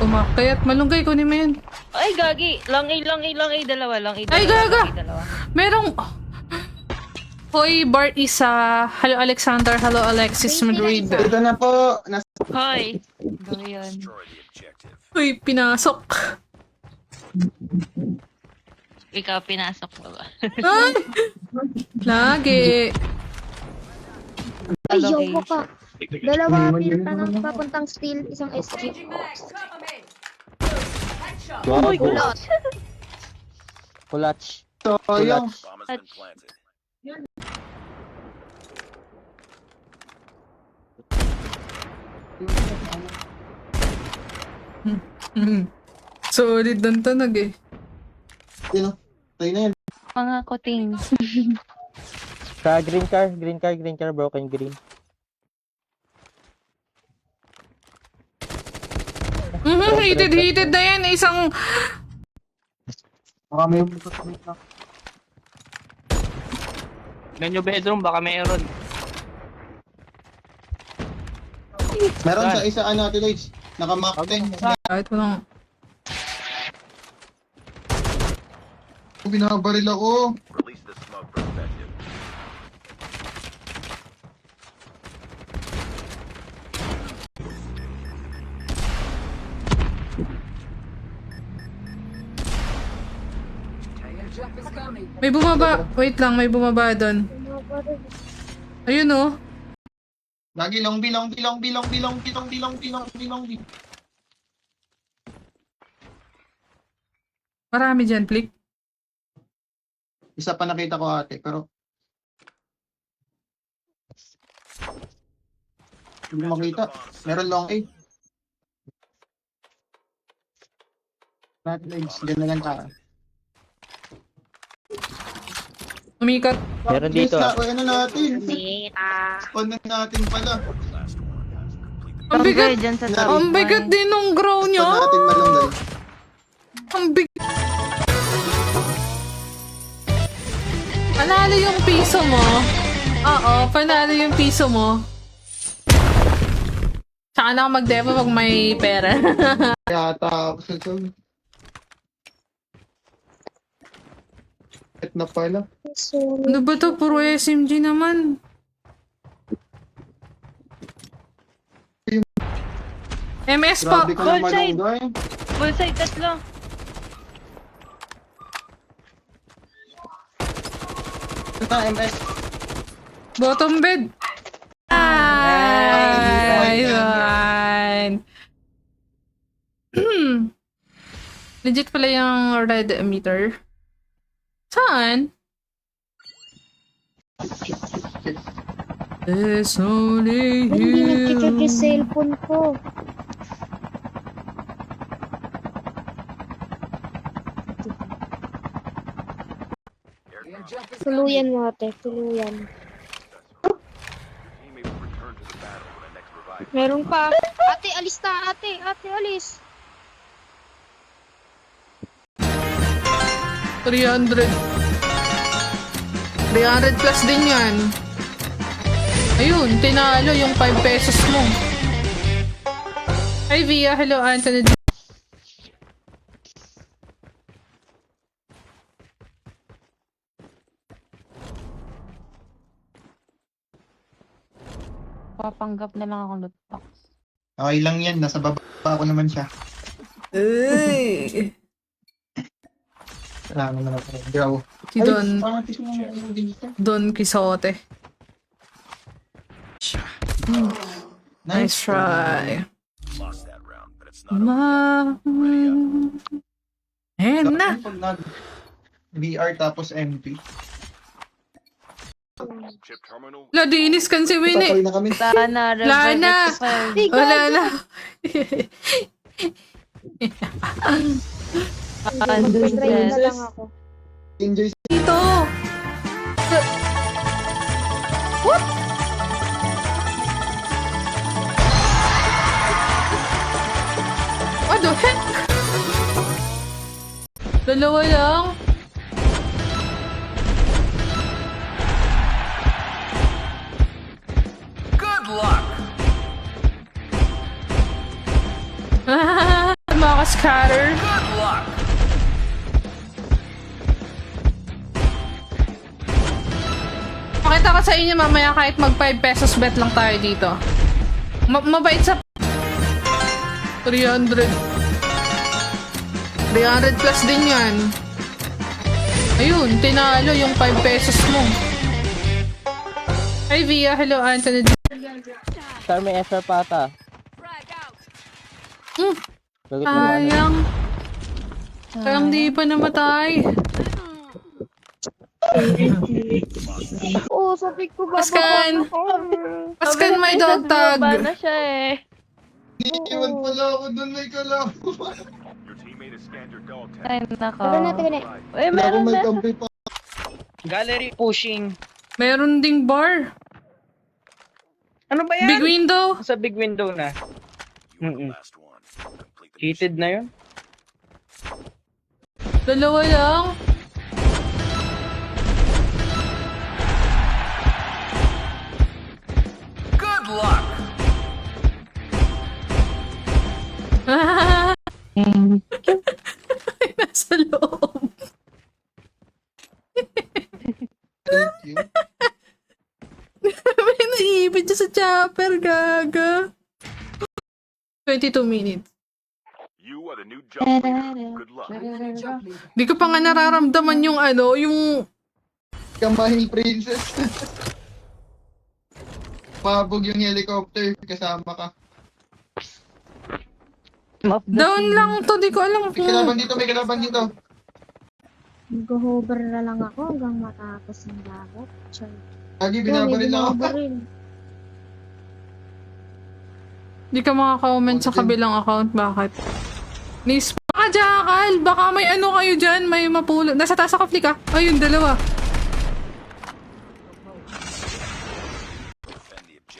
umakyat. Malunggay, kunin mo yun. Ay, gagi. Long A, dalawa. Ay, gaga! Merong... Hoy, Bart isa. Hello, Alexander. Hello, Alexis Madrid. Ito na po. Hoy. Gawin yun. Uy, pinasok. Ikaw, pinasok mo ba? Ay! Lagi. Ay, yoko ka. Dalawa pinta ng papuntang steel, isang SG. Oh my Bago. God. Kulach. So, yung Solid ng tanag eh. yun, tayo na yan. Mga kuting. Sa green car, broken green. Heated na yan. Isang... Baka may Tignan nyo bedroom, baka mayroon. meron sa isa ano, Ate Lloyds. Naka-map 10. Kahit walang... Binabaril ako. Release the smoke perspective. May bumaba. Wait lang, may bumaba doon. Ayun oh. Lagi long B. Marami dyan, Flick. Isa pa nakita ko ate, pero hindi ko makita. Meron long A. Ate Lloyds, dyan na lang ka. Umikat. Meron dito Yes, ah. ano natin? Spawn na natin pala. Ang bigat. Dyan sa Ang bigat din nung ground nyo. Spawn natin malunggay. Ang bigat. Panalo yung piso mo. Oo, panalo yung piso mo. Tsaka na ako mag-demo pag may pera. Yata ako sa ito. Et na pala. Ano ba to? Puro SMG naman. MS pa. Grabe ka na Full side. malunggay. Full side, tatlo. Ito na, MS. Bottom bed. Ay, man. Legit pala yung red meter. Saan? It's only Hindi nag-check you. yung cellphone ko. Tuluyan mo ate, tuluyan. Team may return to the battle when the next revive. Meron pa. Ate, alis na ate. Ate, alis. 300. 300 plus din yan. Ayun, tinalo yung 5 pesos mo. Hi Via, hello Anthony. Papanggap na lang akong loot box. Okay lang yan, nasa baba ako naman siya. Ay. Salamat naman ako. Graw. Si Don, Pangatis mo yung dito. Don Quixote. Nice try. Lost that round, but it's not Ma... Eh na. Pag nag-VR tapos MP. chip terminal. Ladinis kan si Winnie. Patay na kami. Lana, Lana. Wala na. Mag-try na lang ako. Enjoy Dito. What? What the heck? Dalawa lang. Good luck. scatter. Pakita ko sa inyo mamaya kahit mag 5 pesos bet lang tayo dito. Mabait sa 300. 300 plus din yan. Ayun, tinalo yung 5 pesos mo. Hi Via, hello Anthony. Sir, may SR pa ata. Gagawin mo na. Sayang. Sayang di pa namatay. Oo, sabi ko ba? Paskan! Paskan may dog tag. Baba na siya eh. Iiwan pala ako doon, may kalaban. Your teammate has scanned your dog tag. Ay, nako. Taga na, taga na. Uy, Wala meron akong may na. kampi pa. Gallery pushing. Meron ding bar. Ano ba yan? Big window. Sa big window na. You are the last one. Complete the Heated na yun. Dalawa lang. Good luck. Ay, nasa loob. Thank you. May naibig siya sa chopper, gaga. 22 minutes. You are the new jump leader. Good luck. Di ko pa nga nararamdaman yung ano, yung... Kamahing princess. Pabog yung helicopter, kasama ka. Down lang to, di ko alam May kung... kalaban dito, may kalaban dito. Mag-hover na lang ako hanggang matapos ng lahat. Char. Lagi binabaril ako. Binabaril. Di ka makaka-comment sa kabilang account, bakit? Nis pa Jackal! Baka may ano kayo dyan, may mapulot. Nasa taas ako, flick ah. Ayun, dalawa.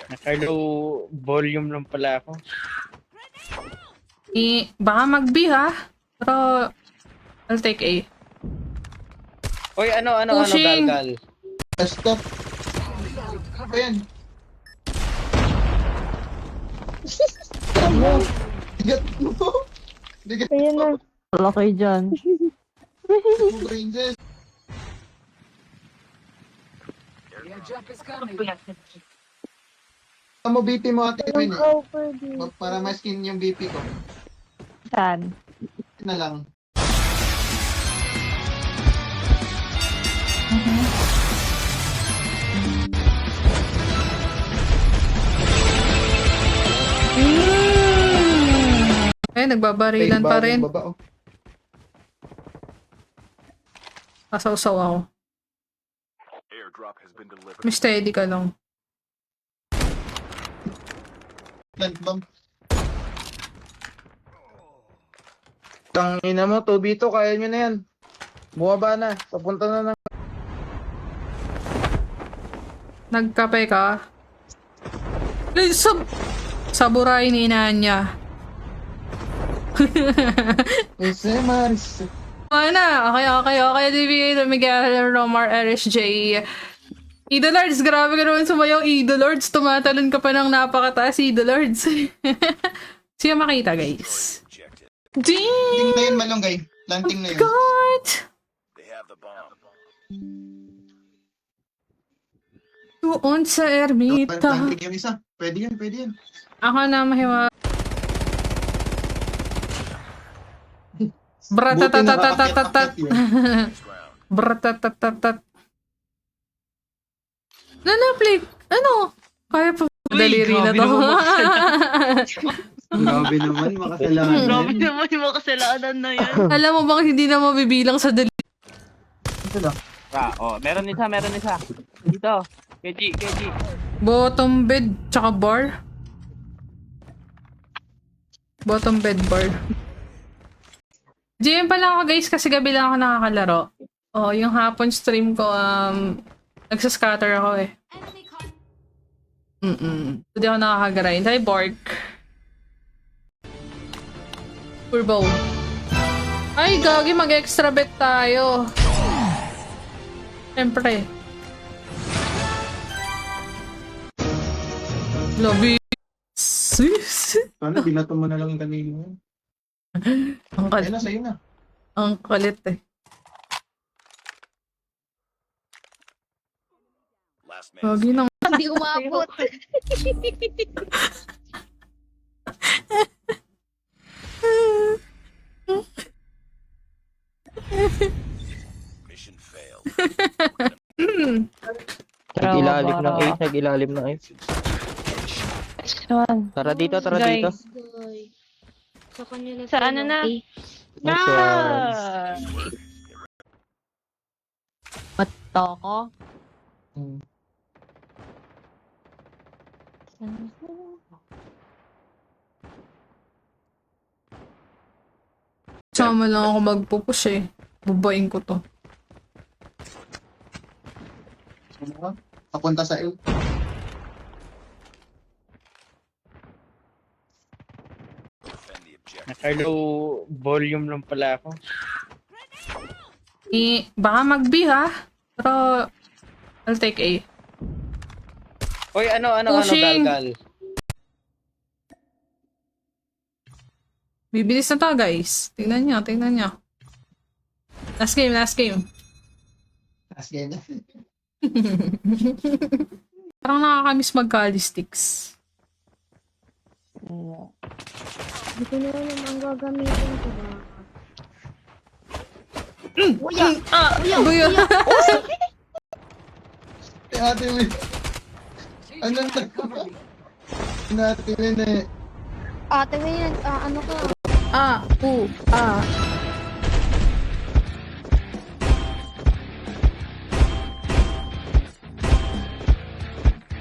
Naka-low volume lang pala ako. Baka mag-B ha. Pero, I'll take A. Oy, ano, Pushing. galgal. Stop. Ano yan? Bigat mo. Bigat Ayun na. Wala kayo dyan. mo, princess. Ano mo BP mo ate Queen eh? Over dito. Para maskin yung BP ko. Saan? Ito na lang. Eh, nagbabarilan pa rin. Baba, oh. Kasaw-saw ako. Airdrop has been delivered. May steady ka lang. Plant bomb. Tangina mo, 2v2, kaya nyo na yan. Bumaba na, papunta na ng... Nagkape ka? Saburay ni inaan niya. Ese Maris. Mana, okay, DBA, Miguel, Romar, RSJ. Idolords, grabe ka naman sumayaw, Idolords. Tumatalon ka pa ng napakataas, Idolords. Siya makita, guys. Planting Ding! na yun, malunggay. Planting na yun. God! They have the bomb. Doon sa ermita. Planting yung isa. Pwede yan. Ako na mahiwa. Bratatatatat. Buti nakaakyat-akyat yun. Next round. Bratatatatat. Nanaplik! Ano? Kaya pa. Daliri na to. Grabe naman, makasalanan. Grabe naman yung mga kasalanan na yan. Alam mo bang hindi na mabibilang sa daliri? Meron isa. Dito. Keji. Bottom bed, tsaka bar. Bottom bed bar. GM pala ako guys kasi gabi lang ako nakakalaro. Oh, yung hapon stream ko, nagsascatter ako eh. Hindi ako nakakagarind. Hi, Bork. Turbo. Ay, gagi, mag-extra bet tayo. Siyempre. Lobby. Sis. Ano, binato mo na lang yung kanina. Ang Ayun kalit. na, sa'yo na. Ang kalit eh. Last man Gagi nang Hindi umabot. mission failed. Nag-ilalim ng A, nag-ilalim ng A. One. Tara dito, tara Guys. dito. Goy. Sa kanila. Sa ano na? Eh. Nice one. Ah! Bato ko? Hmm. sama lang ako magpupush eh. Bubayin ko to. Ano ka? Papunta sa A. Defend the objective. Naka-low volume lang pala ako. Baka mag-B ha. Pero, I'll take A. Hoy, ano, Pushing. galgal. Bibilis na to guys. Tingnan nyo, tingnan nyo. Last game, last game. Last game na. Parang nakakamiss mag-calistics. Hindi ko na alam ang gagamitin ko ba. Buya. Ate Will. Ano na? Ate Will eh. Ate, may ano ka? Ah.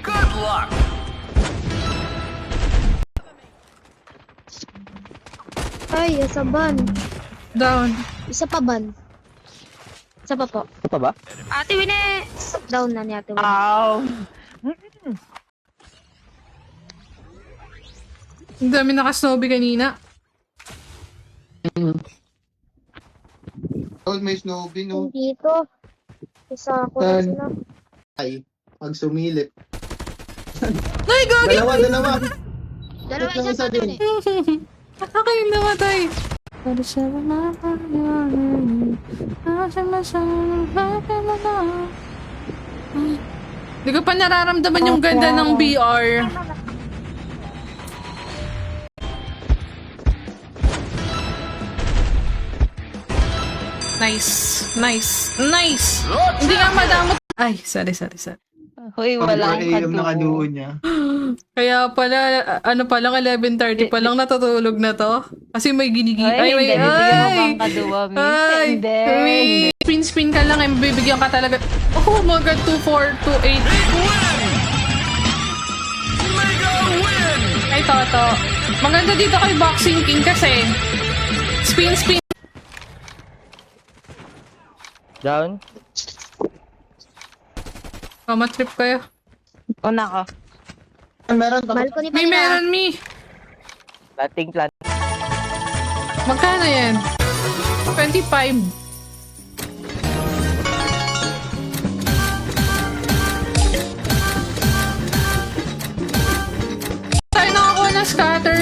Good luck! Ay, isa ban. Down. Isa pa ban. Isa pa po. Ito pa ba? Ate Wine! Down na ni Ate Wine. Ow! Ang dami naka-snowby kanina. Old may Snowby, no? Dito. Isa ako na Saan? sila. Ay, pag sumilip. Ay, gagi! Dalawa. Dalawa Tatlo isa isa pa dun din. eh. Ako yung namatay. Para siya Hindi ko pa nararamdaman yung ganda ng BR. Nice. Hindi nga madamot. Ay, sorry. Hoy, Pag wala AM akong nakaduo kaduo. niya. Kaya pala, ano pa lang, 11:30 pa lang natutulog na to. Kasi may ginigi. Ay, hindi. Bibigyan mo bang kaduwa, miss? Hindi. Spin ka lang, bibigyan ka talaga. Oh my God, 2428. Ay, Toto. Maganda dito kay Boxing King kasi spin. Down. Matrip kayo. Una ko. Meron pa. Balcony pa May nila. meron me. Planting. Magkano yan? 25. Tayo nakakuha ng scatter.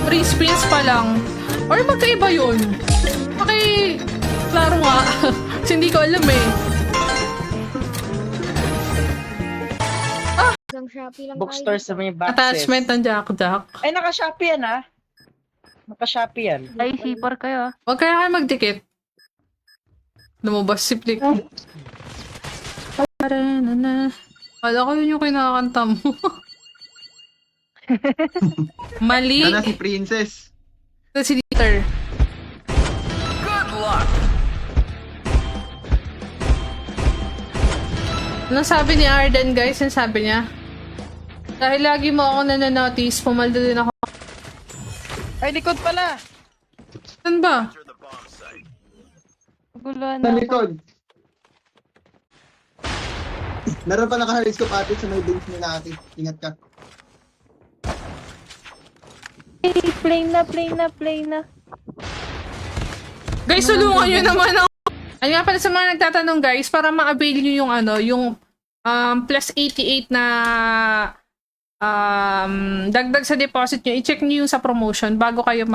3 spins pa lang. Or magkaiba yun? Klaro nga. Kasi hindi ko alam eh. Hanggang Shopee lang Bookstore tayo. sa may boxes. Attachment ng Jack. Ay, naka-Shopee yan, ah. Naka-Shopee yan. Ay, sipor kayo. Huwag kaya kayo magdikit. Lumabas si Flick. Kala ko yun yung kinakanta mo. Mali. Sana si Princess. Ito si Dieter. Good luck! Anong sabi ni Arden, guys? Ang sabi niya? Dahil lagi mo ako nananotice, pumalda din ako. Ay, likod pala! Saan ba? Enter the bomb site. Guluhan Sa na ako. likod. Meron pa naka-haris ko pati sa may base nila ate. Ingat ka. Ay, play na. Guys, tulungan nyo naman ako. Ano nga pala sa mga nagtatanong, guys, para ma-avail nyo yung ano, yung plus 88 na dagdag sa deposit nyo, i-check nyo yung sa promotion bago kayo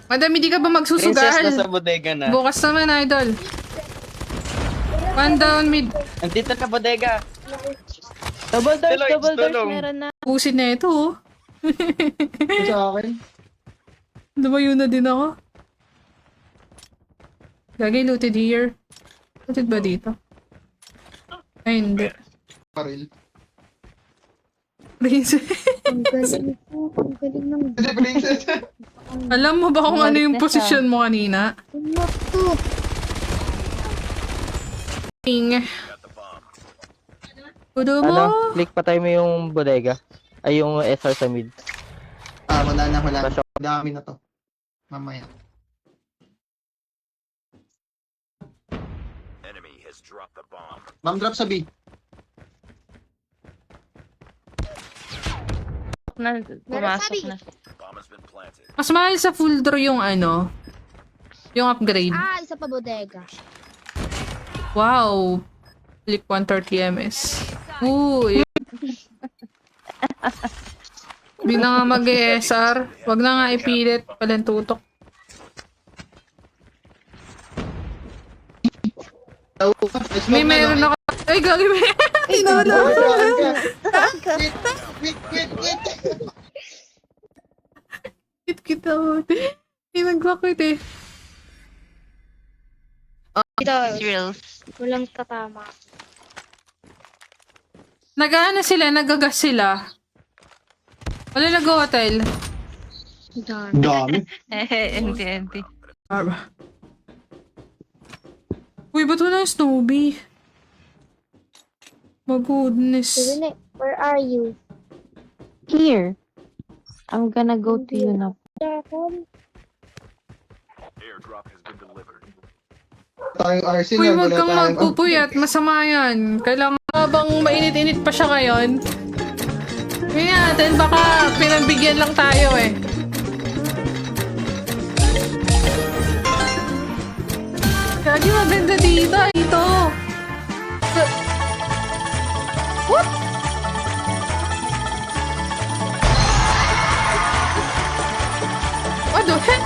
Madam, hindi ka ba Princess, magsusugal? nasa bodega na. Bukas naman, idol. One down mid. Andito na bodega. Double doors, Deloitte, double doors, tulong. meron na. Pusin na ito, oh. Sa akin. Lumayo na din ako. Lagi looted here. Looted ba dito? Ay, hindi. Paril. Princess. Ang galing po. Ang galing ng Hindi, princess. Alam mo ba kung ano yung Bumalik na siya. posisyon mo kanina? What to? King. Kudo mo? Ano, click patay mo yung bodega. Ay, yung SR sa mid. Wala na. Dami na to. Mamaya. Enemy has dropped the bomb. Ma'am, drop sa B. Pumasok na. Bomb has been planted. Mas mahal sa full draw yung yung upgrade. Isa pa bodega. Wow. Click 130 ms. Uy. Di na nga mag-ESR. Wag na nga ipilit. Palang tutok. May meron ako. Ay, gagi may. Inala. Kit ako. Hindi nag-lockit eh. Drills. Walang tatama. Nag-ano sila? Nagagas sila. Wala nag-hotel. Dami. Hindi. Uy, ba't wala yung Snowbee? My goodness. Rene, where are you? Here. I'm gonna go to you now. Dragon. Airdrop has been delivered. Tayong RC Uy, na. wag Wala kang tayong... magpupuyat. Masama yan. Kailangan bang mainit-init pa siya ngayon? Kaya natin, baka pinagbigyan lang tayo eh. Kagi maganda dito. Ito. What? What the heck?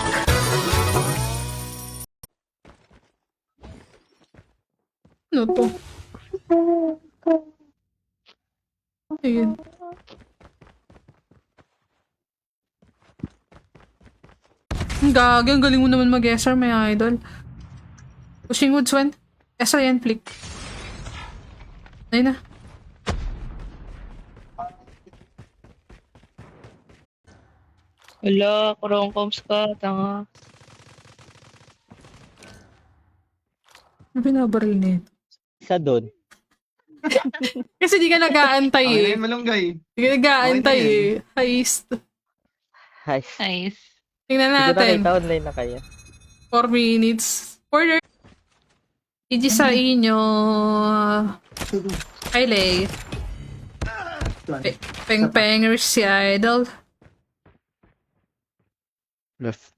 Ano to? Ayun. Ang gagi, ang galing mo naman mag-SR, may idol. Pushing woods one. SR yan, flick. Ayun na. Wala, kurong-coms ka, tanga. Ano binabaril na yun? Isa doon. Kasi di ka nag-aantay eh. Ay, malunggay. Di ka nag-aantay Okay na eh. Heist. Hi. Nice. Tingnan Hindi ko natin. nakita online na kaya. 4 minutes. Order. GG sa inyo. Hi, Lay. Peng-pengers si Idol. Left.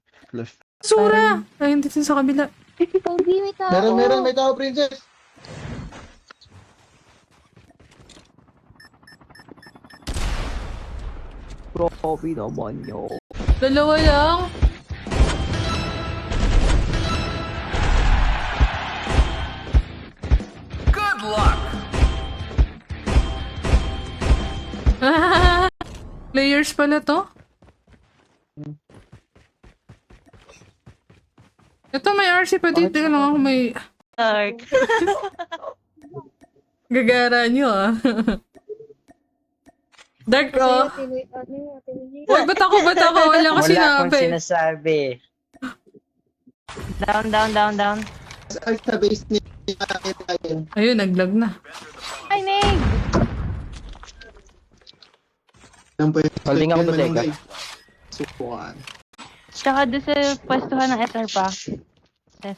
Sura! Ay, hindi sa kabila. Pogi, may tao. Meron. May tao, princess. Profi naman nyo. Dalawa lang. Good luck! Players pala to. Ito may RC pa dito lang ako may Dark. gagara nyo ah. Dark oh. Uy, ba't ako? Wala ko sinabi. sinasabi. Down. Sa base ni... Ayun, naglag na. Ay, Nig! Holding ako bodega. Sukuan. Tsaka doon sa pwestuhan ng SR pa. Yes.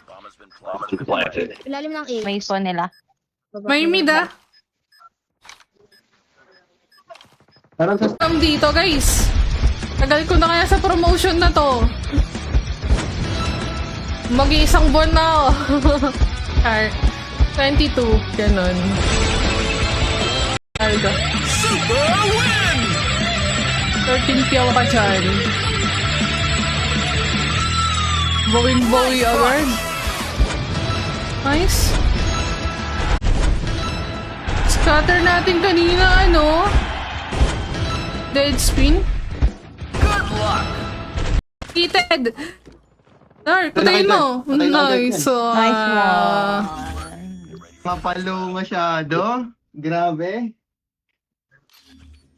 Bomb has been planted. Ilalim ng A. May spawn nila. May mid ah. Parang sa... Dito guys. Tagal ko na kaya sa promotion na to. Mag-iisang buwan na ako. 22. Ganon. Alga. 13 piyaw ka dyan. Bowie award. Nice. Scatter natin kanina, ano? Dead spin. Good luck. Heated. Dark, patayin mo. Patay na agad Nice. yan. Nice one. Mapalo masyado. Grabe.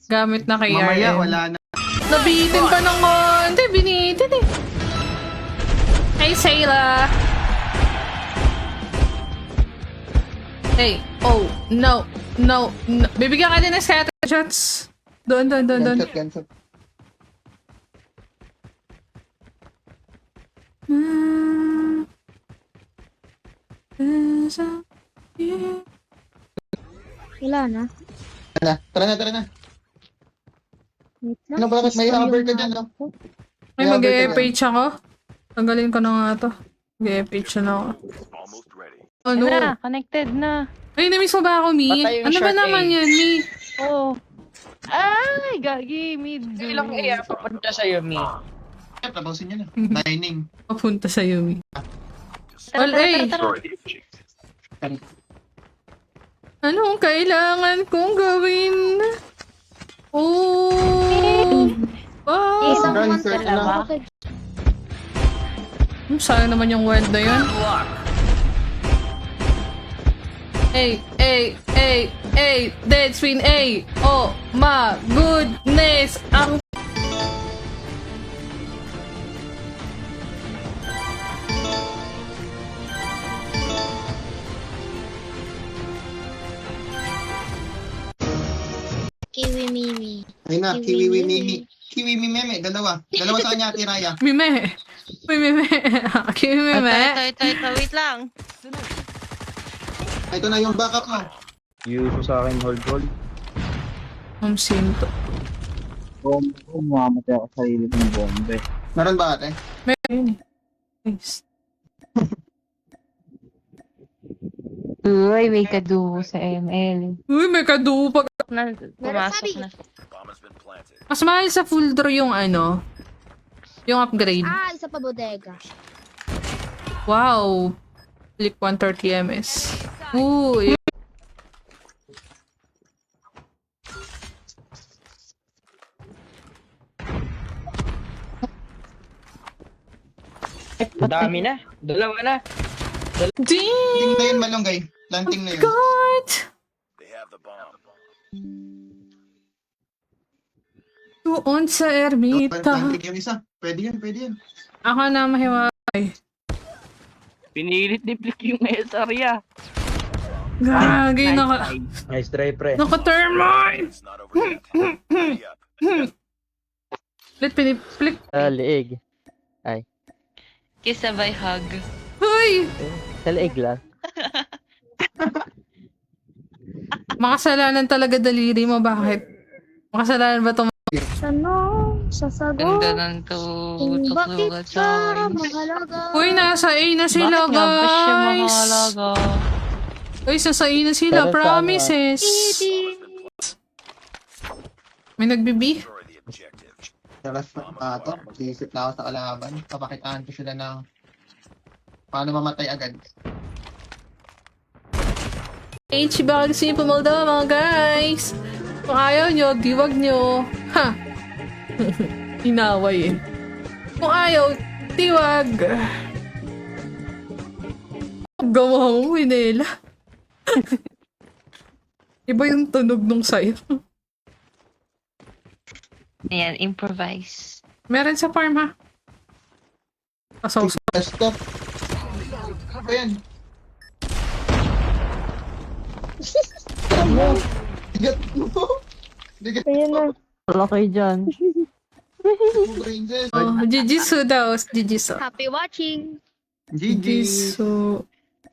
Gamit na kay Mamaya RM. wala na. Nabitin pa ng konti. Binitin eh. Hey, Sayla. Hey. Oh, no. No. No. Bibigyan ka din ng scatter shots. Doon. Gunshot. Wala na. Tara na. Wait lang. Ano, bakit may Gusto rubber yung ka dyan, no? ako. Ay, Kaya mag-e-page ako. Tanggalin ko na nga to. Mag-e-page na ako. Almost ready. Ano? Ano na, connected na. Ay, namiss mo ba ako, Mi? Patay yung Ano ba short naman A. yan, Mi? Oh. Ay, gagi, mid. Ilang iya papunta sa'yo, Mi. Tapusin nyo na. Dining. Papunta sa'yo, Mi. Tara, Well, tara, eh. tara, tara. Destroy the objective. Anong kailangan kong gawin? Oh! Isang Run, month sir, na lang. okay. Sayang naman yung wild na yun. Dead spin A. Oh my goodness. Ang Kiwi Mimi. Ayun na, kiwi mimi. Kiwi mimi, dalawa. Dalawa sa kanya, Ate Raya. mime. Uy, mime. Kimi mime. Ito, wait lang. Ito na yung backup mo. Yuso sa akin, hold. Ang sinto. Bombe ko, mamamatay ako sa sarili ng bombe. Meron ba, ate? Meron. Nice. Uy, may kadugo sa ML. Uy, may kadugo pag... Pumasok na. Bomb has been planted. Mas mahal sa full draw yung ano, yung upgrade. Ah, isa pa bodega. Wow. Click 130 ms. Ooh, Dami na. Dalawa na. Damn! Planting na yun, malunggay. Planting na yun. God! They have the bomb. Doon sa ermita. Planting yung isa. Pwede yan. Ako na mahiwalay. Pinilit ni Flick yung SR ya. Gagi, naka... Nice try, pre. Naka-thermite! It's not over yet. Hurry up. Piniplik. Liig. Kisabay hug. Hoy! Sa liig lang. Makasalanan talaga daliri mo. Bakit? Makasalanan ba itong... Tanong sa sagot. Ganda ng Kung bakit tutugat ka sa akin. mahalaga. Uy, nasa A na sila, Bakit nga ba siya guys! mahalaga? Uy, nasa A na sila. Pero sa Promises! May nagbibi? Destroy the objective. Saras na ito. Mag-iisip na ako sa kalaban. Papakitaan ko sila ng paano mamatay agad. H, baka gusto niyo pumalda, mga guys! Kung ayaw nyo, diwag nyo. Ha! Inaway eh. Kung ayaw, diwag. Gawa mo, Winela. Iba yung tunog nung sayo. Ayan, improvise. Meron sa farm, ha? Asaw sa... Stop. Ayan. Bigat mo. Bigat Ayun na. Wala kayo dyan. mo, princess. Oh, Jijisu daw. Jijisu. Happy watching. GG. Jijisu.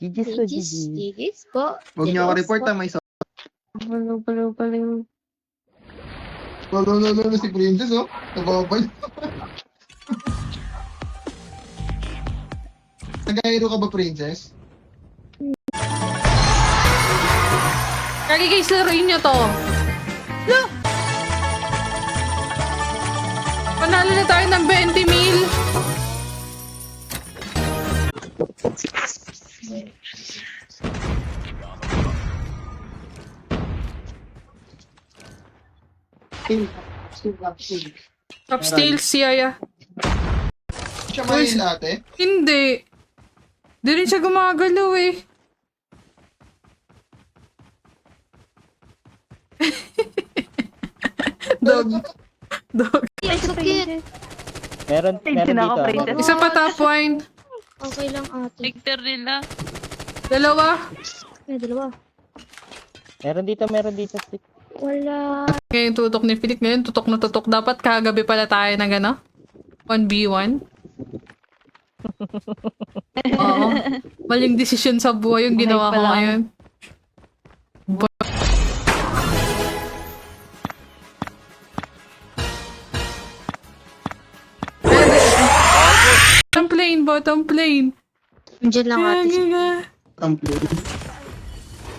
Gigis po. Huwag niyo ako report ha, may so. Balo. Lolo, si princess oh. Nababal. Nag-aero ka ba, princess? Kagi guys, laruin nyo to. Panalo na tayo ng 20 mil. Top steal si Aya. Siya ba yun ate? Hindi. Di rin siya gumagalaw eh. Dog. Dog. Ay, so cute. Meron dito. Pinaka-princess. Isa pa top wine. Okay lang ate. Victor nila. Dalawa. May dalawa. Meron dito. Wala. Ngayon tutok ni Philip. Ngayon tutok na tutok. Dapat kagabi pala tayo na gano? 1v1. Oo. Maling desisyon sa buhay yung ginawa ko Okay pa lang. ngayon. Bottom plane. Diyan lang ate. Complete.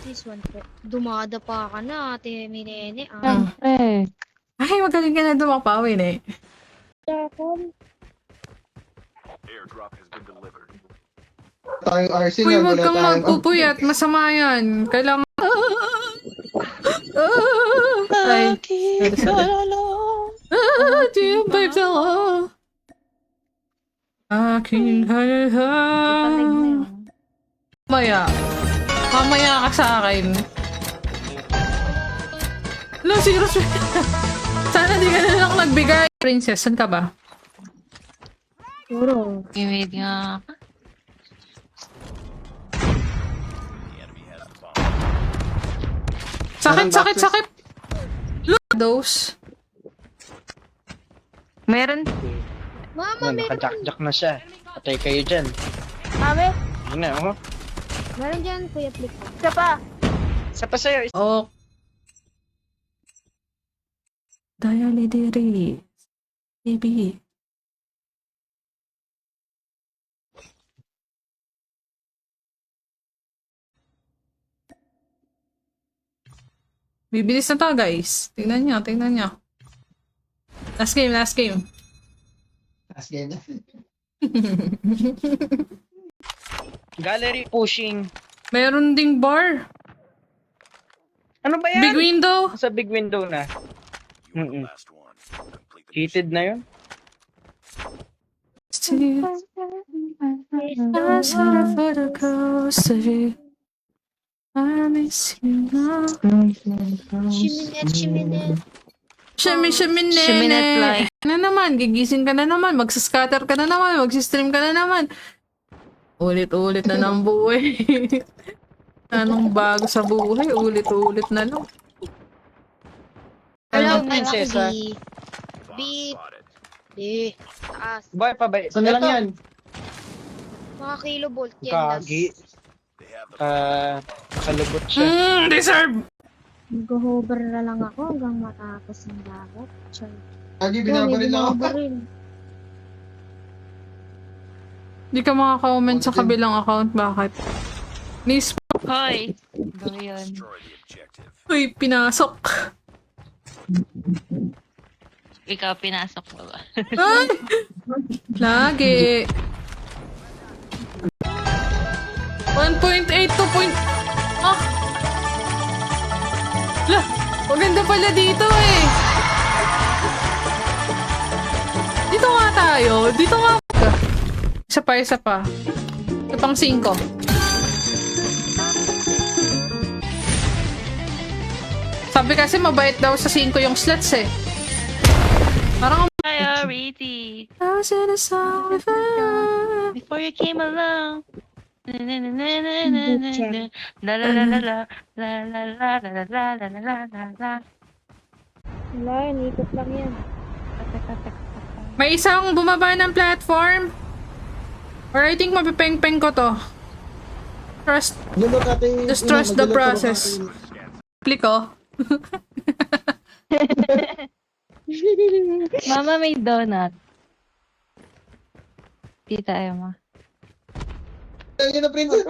This one po. Dumada pa ka na ate Minene. Ah. Eh. Ay, magaling ka na dumapawin eh. Tapon. Airdrop has been delivered. Tayong RC Uy, na. huwag Wala kang tayong... magpupuyat. Masama yan. Kailangan... Ay. Di yung vibes ako. Aking halahan. Mamaya ka sa akin. Lo, serious. Sana di ka na lang nagbigay. Princess, saan ka ba? Puro. Imid nga. Sakit. Look, those. Meron. Mama, meron. Nakajack-jack na siya. Patay kayo dyan. Mami, Yun na, oh. meron dyan Kuya Flip. Isa pa. Isa pa sa'yo. Oh. Dayali diri. Baby. Bibilis na to, guys. Tingnan nyo. Last game. Last game na. Gallery pushing. Meron ding bar. Ano ba yan? Big window. Sa big window na. You are the last one. Complete the Heated na yun. I miss you now. Shiminet. Shimmy, Shiminet like. Na naman, gigising ka na naman, magsascatter ka na naman, magsistream ka na naman. Ulit-ulit na ng buhay. Anong bago sa buhay, ulit-ulit na lang. Hello, Ano, prinsesa? bomb Beep. spotted. Eh, taas. Buhay pa ba? Saan na lang yan? Mga kilovolt yan. Kagi. They have the Nakalubot siya. Deserve! Mag-hover na lang ako hanggang matapos ang dagat. Chay. Lagi binabaril ako. Di ka makaka-comment sa kabilang account, bakit? Nis, Hoy. Go yun. destroy the objective. uy, pinasok. Ikaw pinasok mo ba? Ay! Lagi. 1.8 to point... Ah! Lah! Maganda pala dito eh! Dito nga tayo. Dito nga. Isa pa. Isa pang 5. Sabi kasi mabait daw sa 5 yung slots eh. Parang Priority. I was in a song with her. Before you came along. La la la la la la la la la la. Wala, ikot lang yan. May isang bumaba ng platform. Or I think mapipeng-peng ko to. Just trust the process. Click oh. Mama, may donut. Tita Emma. Ayun na, princess.